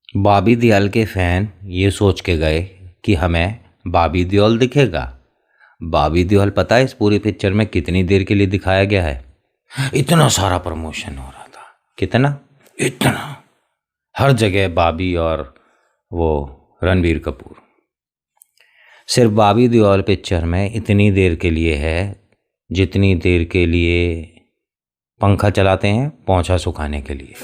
बॉबी देओल के फैन ये सोच के गए कि हमें बॉबी देओल दिखेगा। बॉबी देओल पता है इस पूरी पिक्चर में कितनी देर के लिए दिखाया गया है? इतना सारा प्रमोशन हो रहा था। कितना? इतना हर जगह बॉबी और वो रणबीर कपूर। सिर्फ बॉबी देओल पिक्चर में इतनी देर के लिए है जितनी देर के लिए पंखा चलाते हैं पोंछा सुखाने के लिए।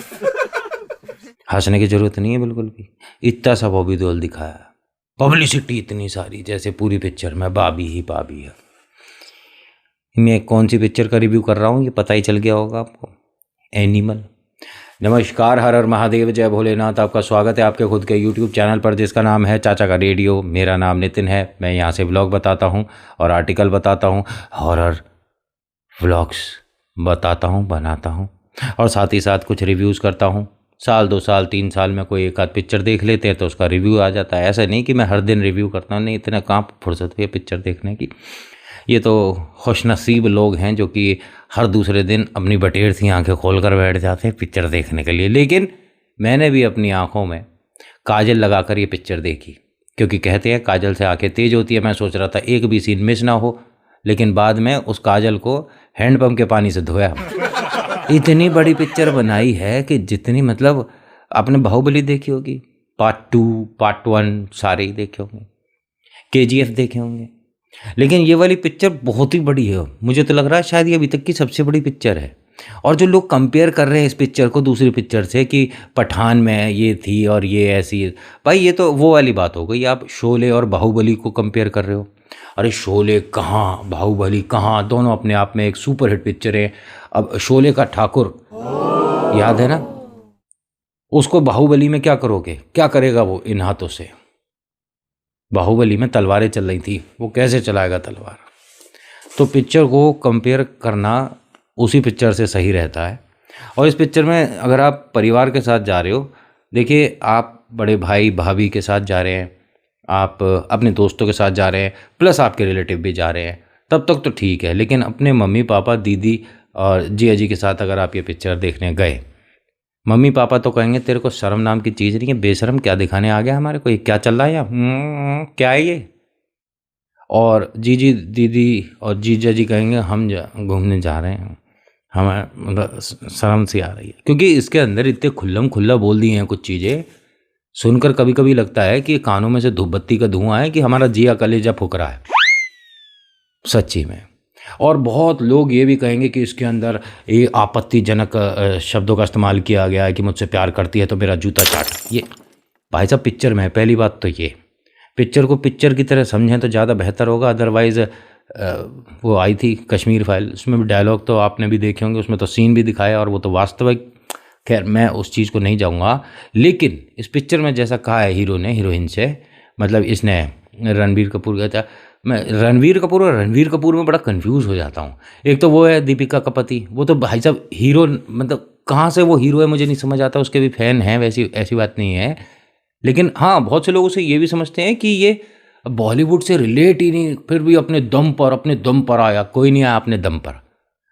हंसने की जरूरत नहीं है बिल्कुल भी। इतना सा बॉबी देओल दिखाया, पब्लिसिटी इतनी सारी, जैसे पूरी पिक्चर में बॉबी ही बॉबी है। मैं कौन सी पिक्चर का रिव्यू कर रहा हूँ ये पता ही चल गया होगा आपको। एनिमल। नमस्कार, हर हर महादेव, जय भोलेनाथ। आपका स्वागत है आपके खुद के यूट्यूब चैनल पर जिसका नाम है चाचा का रेडियो। मेरा नाम नितिन है। मैं यहाँ से व्लॉग बताता हूँ और आर्टिकल बताता हूँ, हॉरर व्लॉग्स बताता हूँ, बनाता हूँ, और साथ ही साथ कुछ रिव्यूज़ करता हूँ। साल 2 साल 3 साल में कोई एक आध पिक्चर देख लेते हैं तो उसका रिव्यू आ जाता है। ऐसा नहीं कि मैं हर दिन रिव्यू करता हूँ, नहीं, इतना कहाँ फुर्सत हुई है पिक्चर देखने की। ये तो खुशनसीब लोग हैं जो कि हर दूसरे दिन अपनी बटेर सी आंखें खोल कर बैठ जाते हैं पिक्चर देखने के लिए। लेकिन मैंने भी अपनी आंखों में काजल लगाकर ये पिक्चर देखी, क्योंकि कहते हैं काजल से आंखें तेज होती है। मैं सोच रहा था एक भी सीन मिस ना हो, लेकिन बाद में उस काजल को हैंडपंप के पानी से धोया। इतनी बड़ी पिक्चर बनाई है कि जितनी, मतलब आपने बाहुबली देखी होगी, पार्ट 2 पार्ट 1 सारे ही देखे होंगे, KGF देखे होंगे, लेकिन ये वाली पिक्चर बहुत ही बड़ी है। मुझे तो लग रहा है शायद ये अभी तक की सबसे बड़ी पिक्चर है। और जो लोग कंपेयर कर रहे हैं इस पिक्चर को दूसरी पिक्चर से कि पठान में ये थी और ये ऐसी है, भाई ये तो वो वाली बात हो गई। आप शोले और बाहुबली को कंपेयर कर रहे हो। अरे शोले कहाँ, बाहुबली कहाँ, दोनों अपने आप में एक सुपरहिट पिक्चर है। अब शोले का ठाकुर याद है ना, उसको बाहुबली में क्या करोगे, क्या करेगा वो इन हाथों से? बाहुबली में तलवारें चल रही थी, वो कैसे चलाएगा तलवार? तो पिक्चर को कंपेयर करना उसी पिक्चर से सही रहता है। और इस पिक्चर में अगर आप परिवार के साथ जा रहे हो, देखिए आप बड़े भाई भाभी के साथ जा रहे हैं, आप अपने दोस्तों के साथ जा रहे हैं, प्लस आपके रिलेटिव भी जा रहे हैं, तब तक तो ठीक है। लेकिन अपने मम्मी पापा दीदी और जिया जी के साथ अगर आप ये पिक्चर देखने गए, मम्मी पापा तो कहेंगे तेरे को शर्म नाम की चीज़ नहीं है, बेशरम, क्या दिखाने आ गया हमारे को, ये क्या चल रहा है यहाँ, क्या है ये? और जीजी दीदी और जीजा जी कहेंगे हम घूमने जा रहे हैं, हमें मतलब शर्म सी आ रही है। क्योंकि इसके अंदर इतने खुल्लम खुल्ला बोल दिए हैं कुछ चीज़ें, सुनकर कभी कभी लगता है कि कानों में से धूप बत्ती का धुआं है कि हमारा जिया कलेजा फूक रहा है, सच्ची में। और बहुत लोग ये भी कहेंगे कि इसके अंदर ये आपत्तिजनक शब्दों का इस्तेमाल किया गया है कि मुझसे प्यार करती है तो मेरा जूता चाट। ये भाई साहब पिक्चर में है, पहली बात तो ये पिक्चर को पिक्चर की तरह समझें तो ज़्यादा बेहतर होगा। अदरवाइज़ वो आई थी कश्मीर फाइल, उसमें भी डायलॉग तो आपने भी देखे होंगे, उसमें तो सीन भी दिखाया और वो तो वास्तविक। खैर मैं उस चीज़ को नहीं जाऊँगा, लेकिन इस पिक्चर में जैसा कहा है हीरो ने हीरोइन से, मतलब इसने रणबीर कपूर का था। मैं रणवीर कपूर और रणवीर कपूर में बड़ा कंफ्यूज हो जाता हूँ। एक तो वो है दीपिका का पति, वो तो भाई साहब हीरो, मतलब कहाँ से वो हीरो है मुझे नहीं समझ आता। उसके भी फैन हैं, वैसी ऐसी बात नहीं है, लेकिन हाँ बहुत से लोग उसे ये भी समझते हैं कि ये बॉलीवुड से रिलेट ही नहीं, फिर भी अपने दम पर आया। कोई नहीं आया अपने दम पर।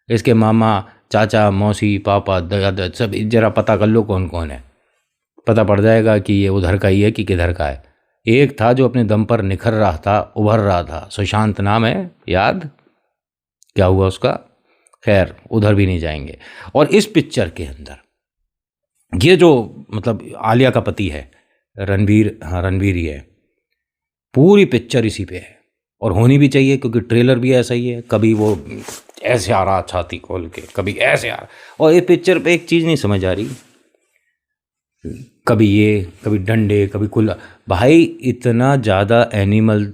इसके मामा चाचा मौसी पापा दादा सब जरा पता कर लो कौन कौन है, पता पड़ जाएगा कि ये उधर का ही है कि किधर का है। एक था जो अपने दम पर निखर रहा था, उभर रहा था, सुशांत नाम है, याद क्या हुआ उसका? खैर उधर भी नहीं जाएंगे। और इस पिक्चर के अंदर ये जो, मतलब आलिया का पति है रणबीर, हाँ रणबीर ही है, पूरी पिक्चर इसी पे है। और होनी भी चाहिए क्योंकि ट्रेलर भी ऐसा ही है, कभी वो ऐसे आ रहा छाती खोल के, कभी ऐसे आ रहा। और ये पिक्चर पे एक चीज़ नहीं समझ आ रही, कभी ये, कभी डंडे, कभी कुल। भाई इतना ज़्यादा एनिमल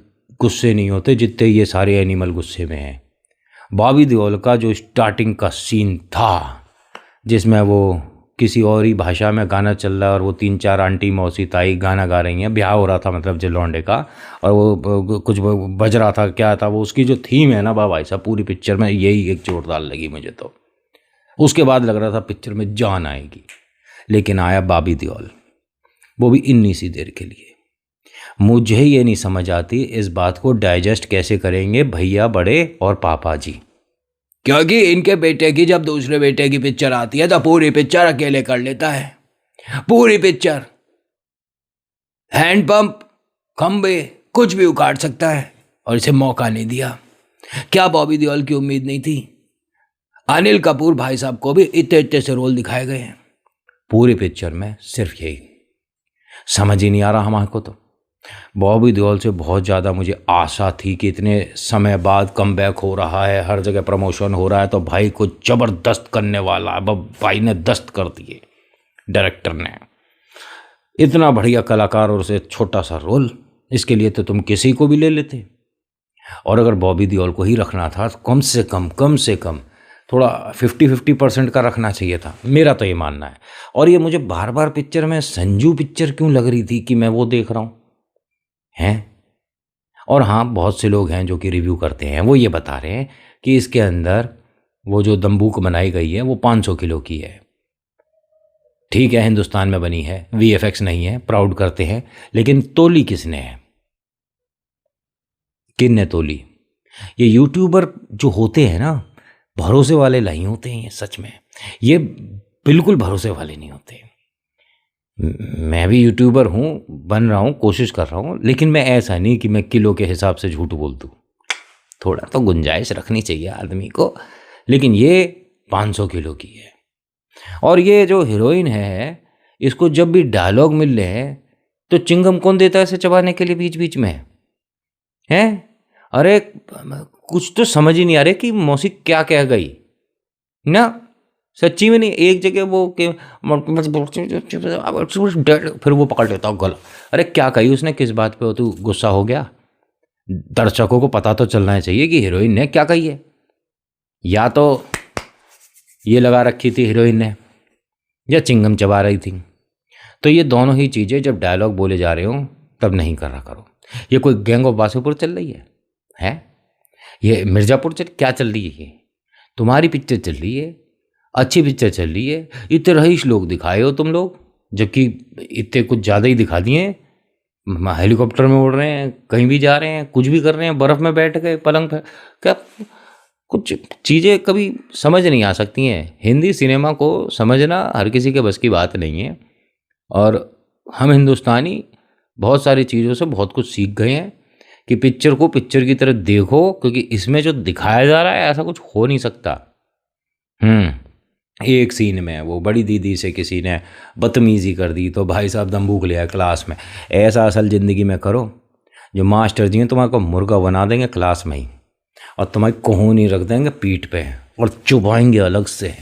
गुस्से नहीं होते जितने ये सारे एनिमल गुस्से में हैं। बॉबी देओल का जो स्टार्टिंग का सीन था जिसमें वो किसी और ही भाषा में गाना चल रहा है और वो 3-4 आंटी मौसी ताई गाना गा रही हैं, ब्याह हो रहा था मतलब लौंडे का, और वो कुछ बज रहा था, क्या था वो, उसकी जो थीम है ना भाई साहब पूरी पिक्चर में यही एक जोरदार लगी मुझे तो। उसके बाद लग रहा था पिक्चर में जान आएगी, लेकिन आया बॉबी देओल, वो भी इन्नी सी देर के लिए। मुझे ये नहीं समझ आती इस बात को डाइजेस्ट कैसे करेंगे भैया बड़े और पापा जी, क्योंकि इनके बेटे की जब दूसरे बेटे की पिक्चर आती है तो पूरी पिक्चर अकेले कर लेता है, पूरी पिक्चर। हैंडपंप, खंबे, कुछ भी उखाड़ सकता है और इसे मौका नहीं दिया। क्या बॉबी देओल की उम्मीद नहीं थी? अनिल कपूर भाई साहब को भी इतने इतने से रोल दिखाए गए हैं पूरी पिक्चर में, सिर्फ यही समझ ही नहीं आ रहा हमारे को। तो बॉबी देओल से बहुत ज़्यादा मुझे आशा थी कि इतने समय बाद कमबैक हो रहा है, हर जगह प्रमोशन हो रहा है, तो भाई को ज़बरदस्त करने वाला है। भाई ने दस्त कर दिए डायरेक्टर ने, इतना बढ़िया कलाकार और उसे छोटा सा रोल, इसके लिए तो तुम किसी को भी ले लेते। और अगर बॉबी देओल को ही रखना था तो कम से कम थोड़ा 50-50% का रखना चाहिए था, मेरा तो ये मानना है। और ये मुझे बार बार पिक्चर में संजू पिक्चर क्यों लग रही थी कि मैं वो देख रहा हूँ हैं। और हाँ, बहुत से लोग हैं जो कि रिव्यू करते हैं, वो ये बता रहे हैं कि इसके अंदर वो जो दंबूक बनाई गई है वो 500 किलो की है। ठीक है, हिंदुस्तान में बनी है, VFX नहीं है, प्राउड करते हैं, लेकिन तोली किसने है? किन ने तोली? ये यूट्यूबर जो होते हैं ना, भरोसे वाले नहीं होते हैं ये, सच में ये बिल्कुल भरोसे वाले नहीं होते। मैं भी यूट्यूबर हूँ, बन रहा हूँ, कोशिश कर रहा हूँ, लेकिन मैं ऐसा नहीं कि मैं किलो के हिसाब से झूठ बोल दूँ, थोड़ा तो गुंजाइश रखनी चाहिए आदमी को। लेकिन ये 500 किलो की है। और ये जो हीरोइन है, इसको जब भी डायलॉग मिल रहे हैं तो चिंगम कौन देता है इसे चबाने के लिए बीच बीच में है? अरे कुछ तो समझ ही नहीं आ रहा कि मौसी क्या कह गई ना, सच्ची में नहीं। एक जगह वो के फिर वो पकड़ लेता हूँ गला, अरे क्या कही उसने, किस बात पे हो तू गुस्सा हो गया? दर्शकों को पता तो चलना चाहिए कि हीरोइन ने क्या कही है। या तो ये लगा रखी थी हीरोइन ने, या चिंगम चबा रही थी। तो ये दोनों ही चीज़ें जब डायलॉग बोले जा रहे हो तब नहीं करा करो। ये कोई गैंग ऑफ वासेपुर चल रही है? ये मिर्ज़ापुर क्या चल रही है? ये तुम्हारी पिक्चर चल रही है, अच्छी पिक्चर चल रही है, इतने रईस लोग दिखाए हो तुम लोग, जबकि इतने कुछ ज़्यादा ही दिखा दिए। हेलीकॉप्टर में उड़ रहे हैं, कहीं भी जा रहे हैं, कुछ भी कर रहे हैं, बर्फ़ में बैठ गए पलंग पर, क्या कुछ चीज़ें कभी समझ नहीं आ सकती हैं। हिंदी सिनेमा को समझना हर किसी के बस की बात नहीं है, और हम हिंदुस्तानी बहुत सारी चीज़ों से बहुत कुछ सीख गए हैं कि पिक्चर को पिक्चर की तरह देखो, क्योंकि इसमें जो दिखाया जा रहा है ऐसा कुछ हो नहीं सकता। एक सीन में वो बड़ी दीदी से किसी ने बदतमीज़ी कर दी तो भाई साहब दंबूक लिया क्लास में। ऐसा असल ज़िंदगी में करो, जो मास्टर जी हैं तुम्हारे को मुर्गा बना देंगे क्लास में ही, और तुम्हारी कोहनी रख देंगे पीठ पे और चुभाएंगे अलग से।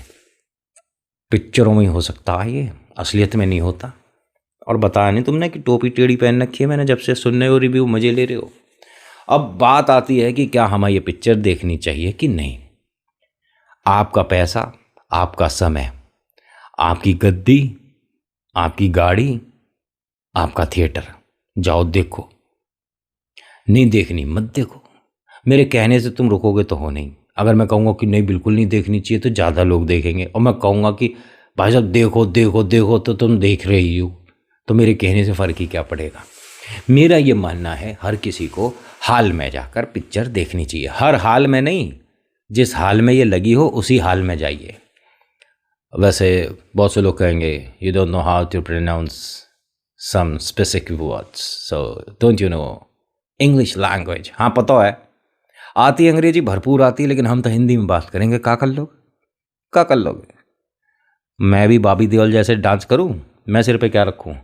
पिक्चरों में ही हो सकता है ये, असलियत में नहीं होता। और बताया नहीं तुमने कि टोपी टेढ़ी पहन रखी है मैंने, जब से सुन रहे हो रिव्यू मज़े ले रहे हो। अब बात आती है कि क्या हमें ये पिक्चर देखनी चाहिए कि नहीं। आपका पैसा, आपका समय, आपकी गद्दी, आपकी गाड़ी, आपका थिएटर, जाओ देखो। नहीं देखनी मत देखो, मेरे कहने से तुम रुकोगे तो हो नहीं। अगर मैं कहूँगा कि नहीं बिल्कुल नहीं देखनी चाहिए तो ज़्यादा लोग देखेंगे, और मैं कहूँगा कि भाई साहब देखो देखो देखो तो तुम देख रहे ही हो, तो मेरे कहने से फ़र्क ही क्या पड़ेगा। मेरा ये मानना है हर किसी को हाल में जाकर पिक्चर देखनी चाहिए। हर हाल में नहीं, जिस हाल में ये लगी हो उसी हाल में जाइए। वैसे बहुत से लोग कहेंगे you don't know how to pronounce some specific words, so don't you know English language. हाँ पता है, आती है अंग्रेजी भरपूर आती है, लेकिन हम तो हिंदी में बात करेंगे। क्या कर लोगे? मैं भी बॉबी देओल जैसे डांस करूं? मैं सिर पे क्या रखूं?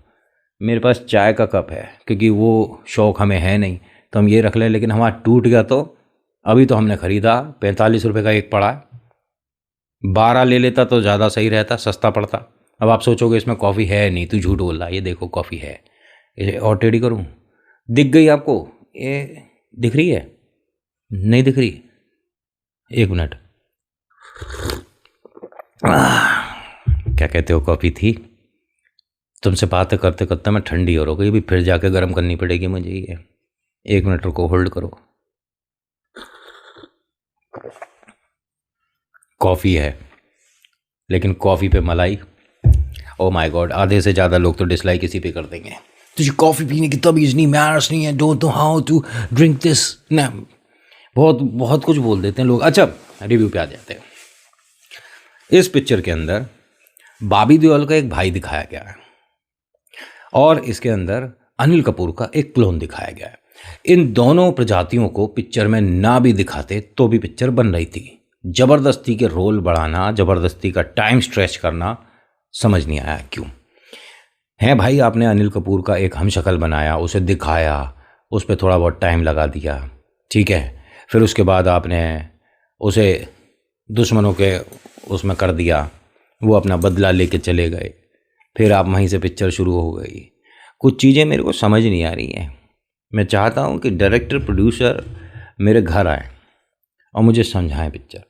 मेरे पास चाय का कप है, क्योंकि वो शौक़ हमें है नहीं तो हम ये रख लें, लेकिन हमारा टूट गया तो अभी तो हमने ख़रीदा, 45 रुपये का एक पड़ा है। 12 ले लेता तो ज़्यादा सही रहता, सस्ता पड़ता। अब आप सोचोगे इसमें कॉफ़ी है नहीं, तू झूठ बोल रहा है। ये देखो कॉफ़ी है, इसे और टेढ़ी करूँ? दिख गई आपको? ये दिख रही है? नहीं दिख रही? एक मिनट, क्या कहते हो, कॉफ़ी थी। तुमसे बातें करते करते मैं ठंडी हो गई, भी फिर जाके गर्म करनी पड़ेगी मुझे ये। एक मिनट रुको, होल्ड करो। कॉफ़ी है, लेकिन कॉफ़ी पे मलाई, ओ माय गॉड, आधे से ज़्यादा लोग तो डिसलाइक इसी पे कर देंगे। तुझे कॉफ़ी पीने की तमीज़ नहीं, मैनर्स नहीं है, don't know how to drink this ना, बहुत बहुत कुछ बोल देते हैं लोग। अच्छा, रिव्यू पे आ जाते हैं। इस पिक्चर के अंदर बॉबी देओल का एक भाई दिखाया गया है, और इसके अंदर अनिल कपूर का एक क्लोन दिखाया गया है। इन दोनों प्रजातियों को पिक्चर में ना भी दिखाते तो भी पिक्चर बन रही थी। जबरदस्ती के रोल बढ़ाना, जबरदस्ती का टाइम स्ट्रेच करना, समझ नहीं आया क्यों है भाई। आपने अनिल कपूर का एक हमशक्ल बनाया, उसे दिखाया, उस पर थोड़ा बहुत टाइम लगा दिया, ठीक है। फिर उसके बाद आपने उसे दुश्मनों के उसमें कर दिया, वो अपना बदला लेके चले गए, फिर आप वहीं से पिक्चर शुरू हो गई। कुछ चीज़ें मेरे को समझ नहीं आ रही हैं। मैं चाहता हूँ कि डायरेक्टर प्रोड्यूसर मेरे घर आए और मुझे समझाएं पिक्चर।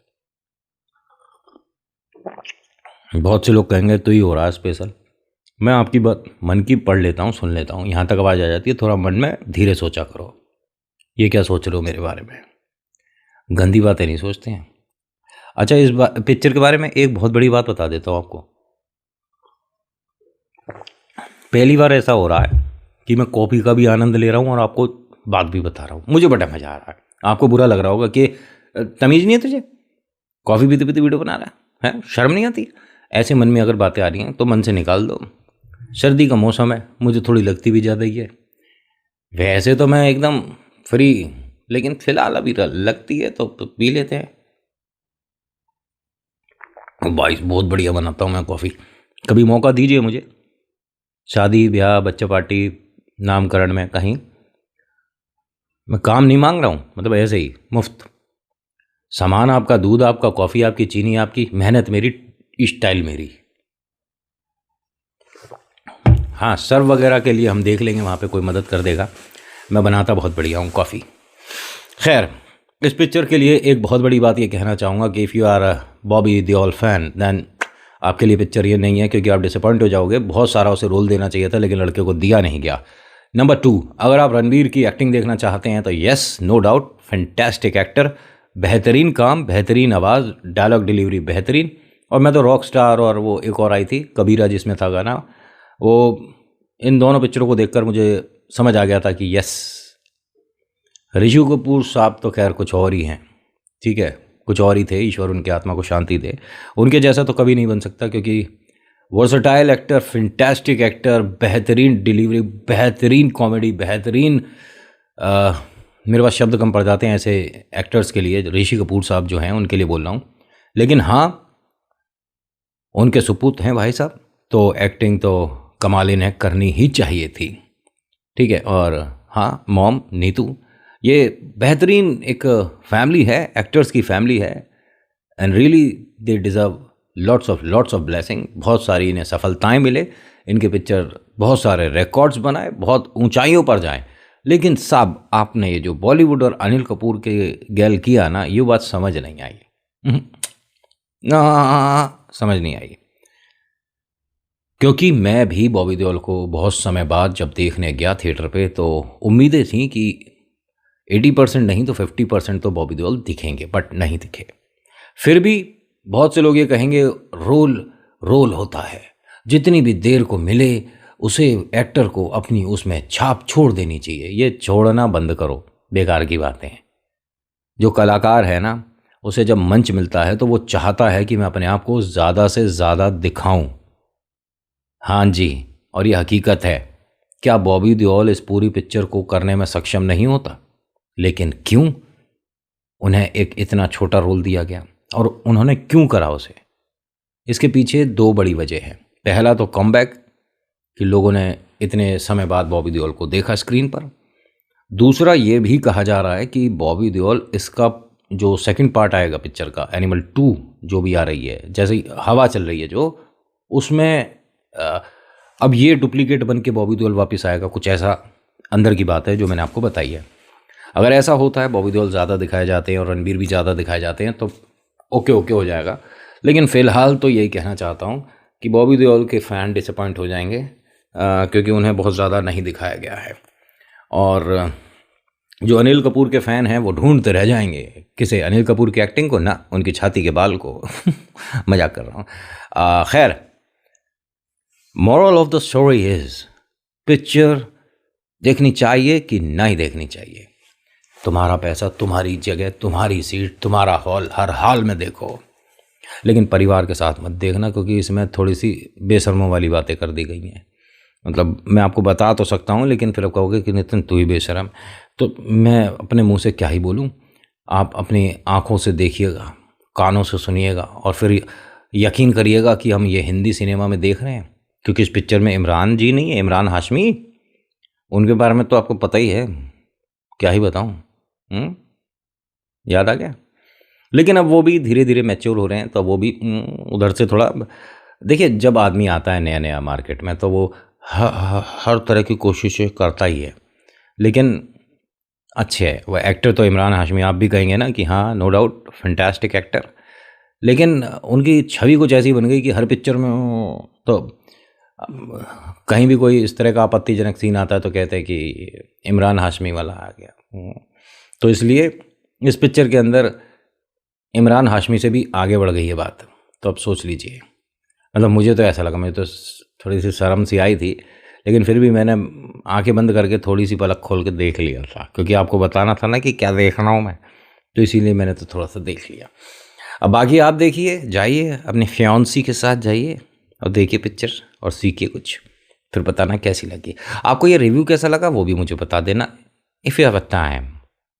बहुत से लोग कहेंगे तो ही हो रहा है स्पेशल। मैं आपकी बात मन की पढ़ लेता हूँ, सुन लेता हूँ, यहाँ तक आवाज़ आ जाती है। थोड़ा मन में धीरे सोचा करो। ये क्या सोच रहे हो मेरे बारे में? गंदी बातें नहीं सोचते हैं। अच्छा, इस पिक्चर के बारे में एक बहुत बड़ी बात बता देता हूँ आपको। पहली बार ऐसा हो रहा है कि मैं कॉफ़ी का भी आनंद ले रहा हूँ और आपको बात भी बता रहा हूँ। मुझे बड़ा मज़ा आ रहा है। आपको बुरा लग रहा होगा कि तमीज़ नहीं है तुझे, कॉफ़ी पीते पीते वीडियो बना रहा है, शर्म नहीं आती? ऐसे मन में अगर बातें आ रही हैं तो मन से निकाल दो। सर्दी का मौसम है, मुझे थोड़ी लगती भी ज़्यादा ही है। वैसे तो मैं एकदम फ्री, लेकिन फिलहाल अभी लगती है तो पी लेते हैं। भाई बहुत बढ़िया बनाता हूँ मैं कॉफ़ी, कभी मौका दीजिए मुझे। शादी ब्याह बच्चा पार्टी नामकरण में कहीं। मैं काम नहीं मांग रहा हूँ, मतलब ऐसे ही मुफ्त। सामान आपका, दूध आपका, कॉफ़ी आपकी, चीनी आपकी, मेहनत मेरी, स्टाइल मेरी। हाँ, सर्व वगैरह के लिए हम देख लेंगे, वहाँ पे कोई मदद कर देगा। मैं बनाता बहुत बढ़िया हूँ कॉफ़ी। खैर, इस पिक्चर के लिए एक बहुत बड़ी बात ये कहना चाहूँगा कि if you are a Bobby Deol fan then आपके लिए पिक्चर ये नहीं है, क्योंकि आप डिसअपॉइंट हो जाओगे। बहुत सारा उसे रोल देना चाहिए था, लेकिन लड़के को दिया नहीं गया। नंबर 2, अगर आप रणबीर की एक्टिंग देखना चाहते हैं तो yes, no doubt, fantastic actor, बेहतरीन काम, बेहतरीन आवाज़, डायलॉग डिलीवरी बेहतरीन। और मैं तो रॉक स्टार और वो एक और आई थी कबीरा जिसमें था गाना, वो इन दोनों पिक्चरों को देखकर मुझे समझ आ गया था कि यस, ऋषि कपूर साहब तो खैर कुछ और ही हैं, ठीक है, कुछ और ही थे। ईश्वर उनकी आत्मा को शांति दे। उनके जैसा तो कभी नहीं बन सकता, क्योंकि वर्सटाइल एक्टर, फैंटास्टिक एक्टर, बेहतरीन डिलीवरी, बेहतरीन कॉमेडी, बेहतरीन मेरे पास शब्द कम पड़ जाते हैं ऐसे एक्टर्स के लिए। ऋषि कपूर साहब जो हैं उनके लिए बोल रहा हूँ। लेकिन हाँ, उनके सुपूत हैं भाई साहब, तो एक्टिंग तो कमाल इन्हें करनी ही चाहिए थी, ठीक है। और हाँ, मॉम नीतू, ये बेहतरीन एक फैमिली है, एक्टर्स की फैमिली है, and really they deserve lots of blessing. बहुत सारी इन्हें सफलताएं मिले, इनके पिक्चर बहुत सारे रिकॉर्ड्स बनाए, बहुत ऊंचाइयों पर जाएं। लेकिन साहब, आपने ये जो बॉलीवुड और अनिल कपूर के गैल किया ना, ये बात समझ नहीं आई ना, समझ नहीं आई। क्योंकि मैं भी बॉबी देओल को बहुत समय बाद जब देखने गया थिएटर पे, तो उम्मीदें थी कि 80% नहीं तो 50% तो बॉबी देओल दिखेंगे, बट नहीं दिखे। फिर भी बहुत से लोग ये कहेंगे रोल रोल होता है, जितनी भी देर को मिले उसे एक्टर को अपनी उसमें छाप छोड़ देनी चाहिए। ये छोड़ना बंद करो, बेकार की बातें हैं। जो कलाकार है ना, उसे जब मंच मिलता है तो वो चाहता है कि मैं अपने आप को ज़्यादा से ज़्यादा दिखाऊं। हाँ जी, और ये हकीकत है। क्या बॉबी देओल इस पूरी पिक्चर को करने में सक्षम नहीं होता? लेकिन क्यों उन्हें एक इतना छोटा रोल दिया गया, और उन्होंने क्यों करा उसे? इसके पीछे 2 बड़ी वजह हैं। पहला तो कमबैक, कि लोगों ने इतने समय बाद बॉबी देओल को देखा स्क्रीन पर। दूसरा ये भी कहा जा रहा है कि बॉबी देओल इसका जो सेकंड पार्ट आएगा पिक्चर का, एनिमल 2 जो भी आ रही है, जैसे ही हवा चल रही है जो, उसमें अब ये डुप्लीकेट बन के बॉबी देओल वापस आएगा, कुछ ऐसा अंदर की बात है जो मैंने आपको बताई है। अगर ऐसा होता है, बॉबी देओल ज़्यादा दिखाए जाते हैं और रणबीर भी ज़्यादा दिखाए जाते हैं, तो ओके हो जाएगा। लेकिन फ़िलहाल तो यही कहना चाहता हूँ कि बॉबी देओल के फ़ैन डिसअपॉइंट हो जाएंगे, क्योंकि उन्हें बहुत ज़्यादा नहीं दिखाया गया है। और जो अनिल कपूर के फ़ैन हैं वो ढूंढते रह जाएंगे, किसे? अनिल कपूर की एक्टिंग को ना, उनकी छाती के बाल को मजाक कर रहा हूँ। खैर, moral of the story is, picture देखनी चाहिए कि नहीं देखनी चाहिए? तुम्हारा पैसा, तुम्हारी जगह, तुम्हारी सीट, तुम्हारा हॉल, हर हाल में देखो। लेकिन परिवार के साथ मत देखना, क्योंकि इसमें थोड़ी सी बेशर्मों वाली बातें कर दी गई हैं। मतलब मैं आपको बता तो सकता हूँ, लेकिन फिर आप कहोगे कि नितिन तू ही बेशरम। तो मैं अपने मुंह से क्या ही बोलूँ। आप अपनी आँखों से देखिएगा, कानों से सुनिएगा, और फिर यकीन करिएगा कि हम ये हिंदी सिनेमा में देख रहे हैं। क्योंकि इस पिक्चर में इमरान जी नहीं है, इमरान हाशमी, उनके बारे में तो आपको पता ही है, क्या ही बताऊँ। याद आ गया। लेकिन अब वो भी धीरे धीरे मैच्योर हो रहे हैं, तो वो भी उधर से थोड़ा। देखिए, जब आदमी आता है नया नया मार्केट में, तो वो हर तरह की कोशिशें करता ही है। लेकिन अच्छे है वो एक्टर, तो इमरान हाशमी आप भी कहेंगे ना कि हाँ, नो डाउट फैंटास्टिक एक्टर। लेकिन उनकी छवि कुछ ऐसी बन गई कि हर पिक्चर में तो कहीं भी कोई इस तरह का आपत्तिजनक सीन आता है तो कहते हैं कि इमरान हाशमी वाला आ गया। तो इसलिए इस पिक्चर के अंदर इमरान हाशमी से भी आगे बढ़ गई है बात। तो अब सोच लीजिए, मतलब मुझे तो ऐसा लगा, मुझे तो थोड़ी सी शर्म सी आई थी, लेकिन फिर भी मैंने आंखें बंद करके थोड़ी सी पलक खोल के देख लिया था, क्योंकि आपको बताना था ना कि क्या देख रहा हूँ मैं, तो इसीलिए मैंने तो थोड़ा सा देख लिया। अब बाकी आप देखिए, जाइए अपने फियांसी के साथ जाइए और देखिए पिक्चर और सीखिए कुछ, फिर बताना कैसी लगी। आपको ये रिव्यू कैसा लगा वो भी मुझे बता देना। If you have a time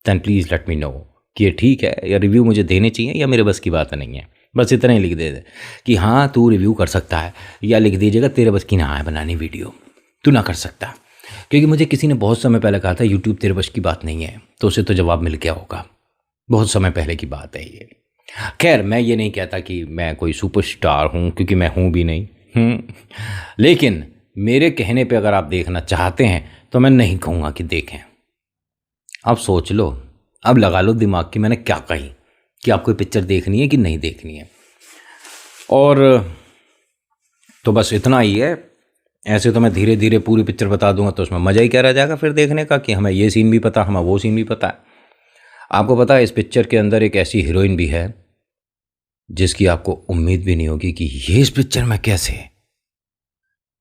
then please let me know कि ये ठीक है, या रिव्यू मुझे देने चाहिए या मेरे बस की बात नहीं है। बस इतना ही लिख दे कि हाँ तू रिव्यू कर सकता है, या लिख दीजिएगा तेरे बस की ना है बनानी वीडियो, तू ना कर सकता। क्योंकि मुझे किसी ने बहुत समय पहले कहा था यूट्यूब तेरे बस की बात नहीं है, तो उसे तो जवाब मिल गया होगा। बहुत समय पहले की बात है ये। खैर, मैं ये नहीं कहता कि मैं कोई सुपरस्टार हूँ, क्योंकि मैं हूँ भी नहीं। लेकिन मेरे कहने पे अगर आप देखना चाहते हैं तो मैं नहीं कहूँगा कि देखें। अब सोच लो, अब लगा लो दिमाग की मैंने क्या कही, कि आपको पिक्चर देखनी है कि नहीं देखनी है। और तो बस इतना ही है। ऐसे तो मैं धीरे धीरे पूरी पिक्चर बता दूंगा, तो उसमें मज़ा ही क्या रह जाएगा फिर देखने का, कि हमें ये सीन भी पता, हमें वो सीन भी पता है। आपको पता है इस पिक्चर के अंदर एक ऐसी हीरोइन भी है जिसकी आपको उम्मीद भी नहीं होगी कि ये इस पिक्चर में कैसे है।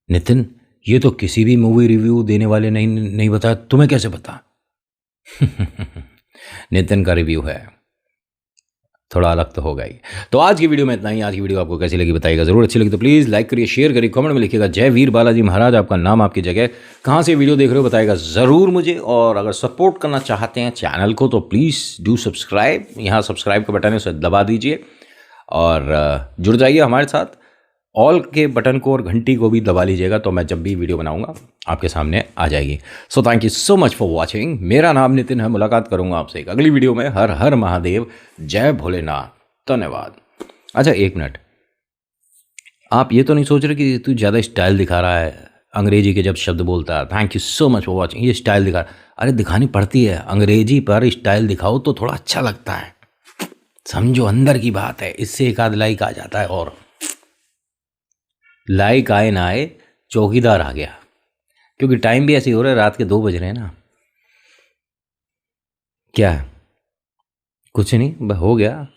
नितिन, ये तो किसी भी मूवी रिव्यू देने वाले नहीं बताया, तुम्हें कैसे पता? नितिन का रिव्यू है, थोड़ा अलग तो होगा ही। तो आज की वीडियो में इतना ही। आज की वीडियो आपको कैसी लगी बताइएगा जरूर। अच्छी लगी तो प्लीज़ लाइक करिए, शेयर करिए, कमेंट में लिखिएगा जय वीर बालाजी महाराज, आपका नाम, आपकी जगह, कहाँ से वीडियो देख रहे हो बताइएगा ज़रूर मुझे। और अगर सपोर्ट करना चाहते हैं चैनल को तो प्लीज़ डू सब्सक्राइब, यहाँ सब्सक्राइब का बटन है उसे दबा दीजिए और जुड़ जाइए हमारे साथ। ऑल के बटन को और घंटी को भी दबा लीजिएगा, तो मैं जब भी वीडियो बनाऊंगा आपके सामने आ जाएगी। So thank you so much for watching. मेरा नाम नितिन है, मुलाकात करूंगा आपसे एक अगली वीडियो में। हर हर महादेव, जय भोलेनाथ, धन्यवाद। अच्छा एक मिनट, आप ये तो नहीं सोच रहे कि तू ज़्यादा स्टाइल दिखा रहा है अंग्रेजी के जब शब्द बोलता है? Thank you so much for watching. ये स्टाइल दिखा, अरे दिखानी पड़ती है, अंग्रेजी पर स्टाइल दिखाओ तो थोड़ा अच्छा लगता है, समझो अंदर की बात है। इससे एक आध लाइक आ जाता है, और लाइक आए ना आए चौकीदार आ गया। क्योंकि टाइम भी ऐसे ही हो रहा है, रात के 2 बज रहे हैं ना। क्या है? कुछ नहीं, हो गया।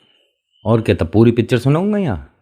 और क्या, तब पूरी पिक्चर सुनाऊंगा यहाँ।